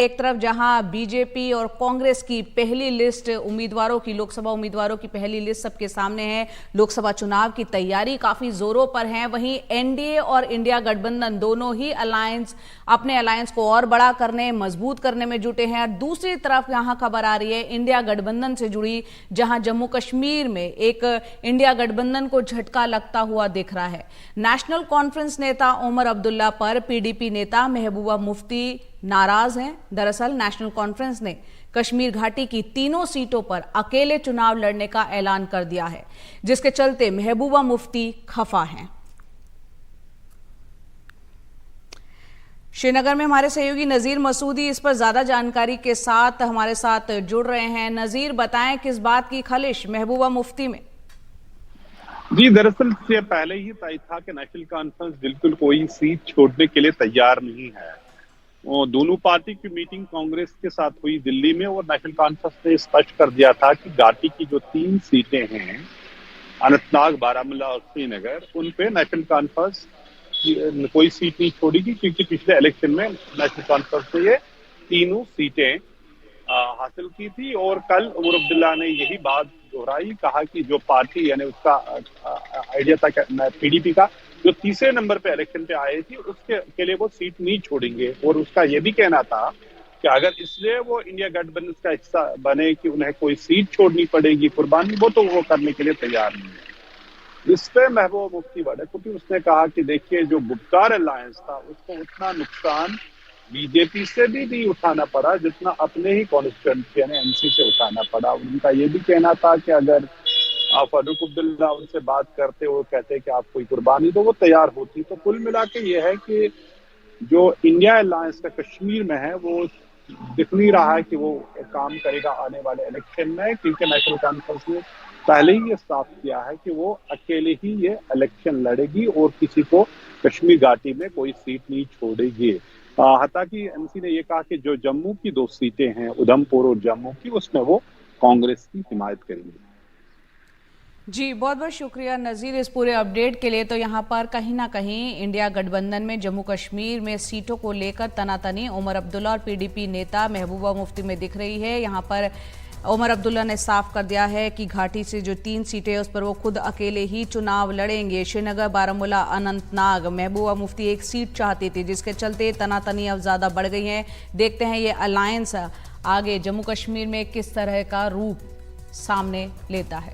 एक तरफ जहां बीजेपी और कांग्रेस की पहली लिस्ट उम्मीदवारों की, लोकसभा उम्मीदवारों की पहली लिस्ट सबके सामने है। लोकसभा चुनाव की तैयारी काफी जोरों पर है। वहीं एनडीए और इंडिया गठबंधन दोनों ही अपने अलायंस को और बड़ा करने, मजबूत करने में जुटे हैं। और दूसरी तरफ यहां खबर आ रही है इंडिया गठबंधन से जुड़ी, जहां जम्मू कश्मीर में एक इंडिया गठबंधन को झटका लगता हुआ दिख रहा है। नेशनल कॉन्फ्रेंस नेता ओमर अब्दुल्ला पर पीडीपी नेता महबूबा मुफ्ती नाराज हैं। दरअसल नेशनल कॉन्फ्रेंस ने कश्मीर घाटी की तीनों सीटों पर अकेले चुनाव लड़ने का ऐलान कर दिया है, जिसके चलते महबूबा मुफ्ती खफा हैं। श्रीनगर में हमारे सहयोगी नजीर मसूदी इस पर ज्यादा जानकारी के साथ हमारे साथ जुड़ रहे हैं। नजीर, बताएं किस बात की खलिश महबूबा मुफ्ती में? जी, दरअसल से पहले ही तय था कि नेशनल कॉन्फ्रेंस बिल्कुल कोई सीट छोड़ने के लिए तैयार नहीं है। वो दोनों पार्टी की मीटिंग कांग्रेस के साथ हुई दिल्ली में और नेशनल कॉन्फ्रेंस ने स्पष्ट कर दिया था कि घाटी की जो 3 सीटें हैं, अनंतनाग, बारामूला और श्रीनगर, उन पे नेशनल कॉन्फ्रेंस कोई सीट नहीं छोड़ेगी, क्योंकि पिछले इलेक्शन में नेशनल कॉन्फ्रेंस ने ये तीनों सीटें हासिल की थी। और कल उमर अब्दुल्ला ने यही बात दोहराई, कहा कि जो पार्टी यानी उसका आइडिया था पीडीपी का, जो तीसरे नंबर पे इलेक्शन पे आई थी, उसके के लिए वो सीट नहीं छोड़ेंगे। और उसका ये भी कहना था कि अगर इसलिए वो इंडिया गठबंधन का हिस्सा बने कि उन्हें कोई सीट छोड़नी पड़ेगी कुर्बानी, वो तो वो करने के लिए तैयार नहीं है। इस पे महबूबा मुफ्ती बढ़े, क्योंकि उसने कहा कि देखिए, जो गुप्कार अलायंस था उसको उतना नुकसान बीजेपी से भी नहीं उठाना पड़ा जितना अपने ही कॉन्स्टिट्यूएंसी यानी एनसी से उठाना पड़ा। उनका ये भी कहना था कि अगर फारूक अब्दुल्ला उनसे बात करते, वो कहते कि आप कोई कुर्बानी दो, वो तैयार होती। तो कुल मिला के ये है कि जो इंडिया अलायंस का कश्मीर में है, वो दिख नहीं रहा है कि वो काम करेगा आने वाले इलेक्शन में, क्योंकि नेशनल कॉन्फ्रेंस ने पहले ही ये साफ किया है कि वो अकेले ही ये इलेक्शन लड़ेगी और किसी को कश्मीर घाटी में कोई सीट नहीं छोड़ेगी। हालांकि एनसी ने ये कहा कि जो जम्मू की 2 सीटें हैं, उधमपुर और जम्मू की, उसमें वो कांग्रेस की हिमायत करेंगे। जी, बहुत बहुत शुक्रिया नज़ीर इस पूरे अपडेट के लिए। तो यहाँ पर कहीं ना कहीं इंडिया गठबंधन में जम्मू कश्मीर में सीटों को लेकर तनातनी ओमर अब्दुल्ला और पीडीपी नेता महबूबा मुफ्ती में दिख रही है। यहाँ पर ओमर अब्दुल्ला ने साफ कर दिया है कि घाटी से जो 3 सीटें उस पर वो खुद अकेले ही चुनाव लड़ेंगे। श्रीनगर, बारामूला, अनंतनाग, महबूबा मुफ्ती 1 सीट चाहती थी, जिसके चलते तनातनी अब ज़्यादा बढ़ गई है। देखते हैं ये अलायंस आगे जम्मू कश्मीर में किस तरह का रूप सामने लेता है।